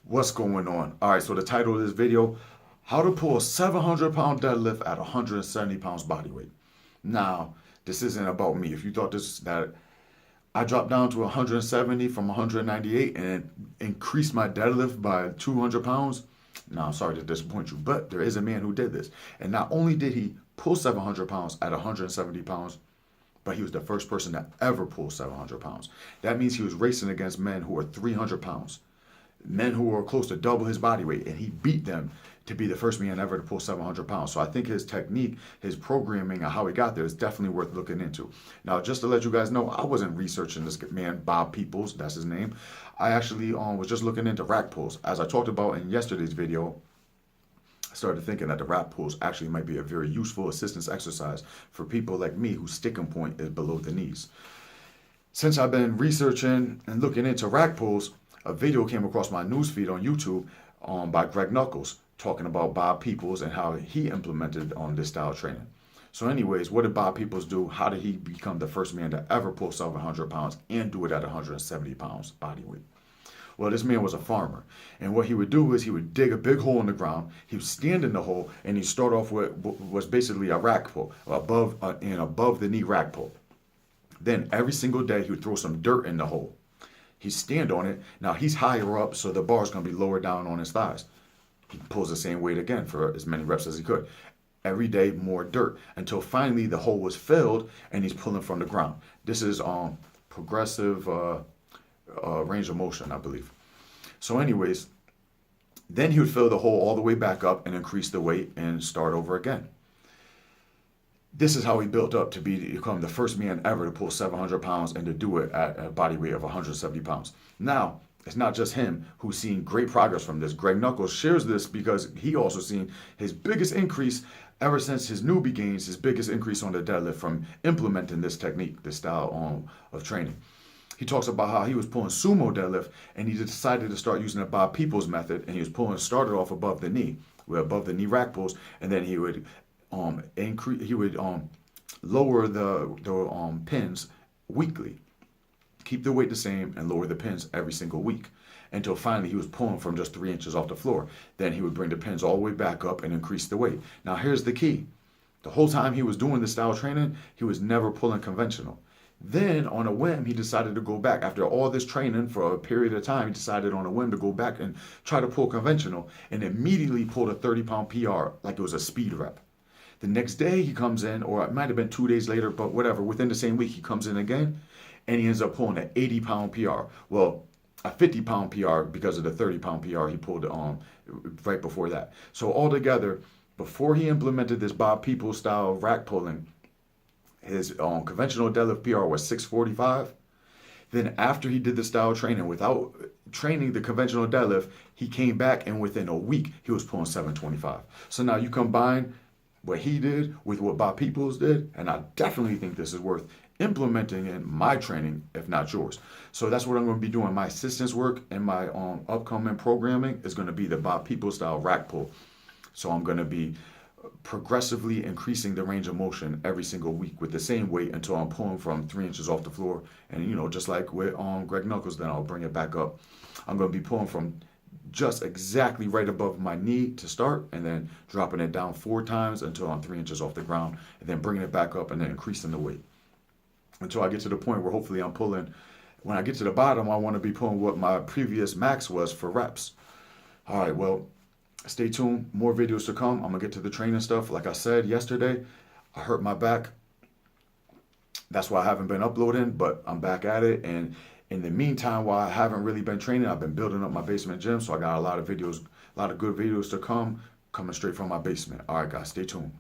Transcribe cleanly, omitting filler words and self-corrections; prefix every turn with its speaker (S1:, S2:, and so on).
S1: What's going on? All right, so the title of this video, how to pull a 700-pound deadlift at 170 pounds body weight. Now, this isn't about me. If you thought that I dropped down to 170 from 198 and increased my deadlift by 200 pounds, now I'm sorry to disappoint you, but there is a man who did this. And not only did he pull 700 pounds at 170 pounds, but he was the first person to ever pull 700 pounds. That means he was racing against men who are 300 pounds. Men who were close to double his body weight, and he beat them to be the first man ever to pull 700 pounds. So I think his technique, his programming, and how he got there is definitely worth looking into. Now, just to let you guys know, I wasn't researching this man, Bob Peoples, that's his name. I actually was just looking into rack pulls. As I talked about in yesterday's video, I started thinking that the rack pulls actually might be a very useful assistance exercise for people like me whose sticking point is below the knees. Since I've been researching and looking into rack pulls, a video came across my newsfeed on YouTube by Greg Knuckles talking about Bob Peoples and how he implemented this style training. So anyways, what did Bob Peoples do? How did he become the first man to ever pull 700 pounds and do it at 170 pounds body weight? Well, this man was a farmer, and what he would do is he would dig a big hole in the ground. He would stand in the hole, and he'd start off with what was basically a rack pull, above the knee rack pull. Then every single day he would throw some dirt in the hole. He'd stand on it. Now he's higher up, so the bar's going to be lower down on his thighs. He pulls the same weight again for as many reps as he could. Every day, more dirt, until finally the hole was filled and he's pulling from the ground. This is progressive range of motion, I believe. So anyways, then he would fill the hole all the way back up and increase the weight and start over again. This is how he built up to become the first man ever to pull 700 pounds and to do it at a body weight of 170 pounds. Now, it's not just him who's seen great progress from this. Greg Knuckles shares this because he also seen his biggest increase ever since his newbie gains, his biggest increase on the deadlift from implementing this technique, this style of training. He talks about how he was pulling sumo deadlift and he decided to start using the Bob Peoples method, and he was started off above the knee, with above the knee rack pulls, and then he would lower the pins weekly, keep the weight the same, and lower the pins every single week until finally he was pulling from just 3 inches off the floor. Then he would bring the pins all the way back up and increase the weight. Now here's the key. The whole time he was doing this style training, he was never pulling conventional. Then on a whim, he decided to go back. After all this training for a period of time, he decided on a whim to go back and try to pull conventional, and immediately pulled a 30-pound PR like it was a speed rep. The next day he comes in, or it might have been 2 days later, but whatever, within the same week he comes in again, and he ends up pulling an 80-pound PR. Well, a 50-pound PR because of the 30-pound PR he pulled right before that. So altogether, before he implemented this Bob Peoples style rack pulling, his conventional deadlift PR was 645. Then after he did the style training, without training the conventional deadlift, he came back, and within a week he was pulling 725. So now you combine what he did with what Bob Peoples did, and I definitely think this is worth implementing in my training, if not yours. So that's what I'm going to be doing. My assistance work and my upcoming programming is going to be the Bob Peoples style rack pull. So I'm going to be progressively increasing the range of motion every single week with the same weight until I'm pulling from 3 inches off the floor. And just like with Greg Knuckles, then I'll bring it back up. I'm going to be pulling from just exactly right above my knee to start, and then dropping it down 4 times until I'm 3 inches off the ground, and then bringing it back up and then increasing the weight until I get to the point where hopefully I'm pulling. When I get to the bottom, I want to be pulling what my previous max was for reps. All right, well, stay tuned. More videos to come. I'm going to get to the training stuff. Like I said yesterday, I hurt my back. That's why I haven't been uploading, but I'm back at it. And in the meantime, while I haven't really been training, I've been building up my basement gym. So I got a lot of videos, a lot of good videos to come, coming straight from my basement. All right, guys, stay tuned.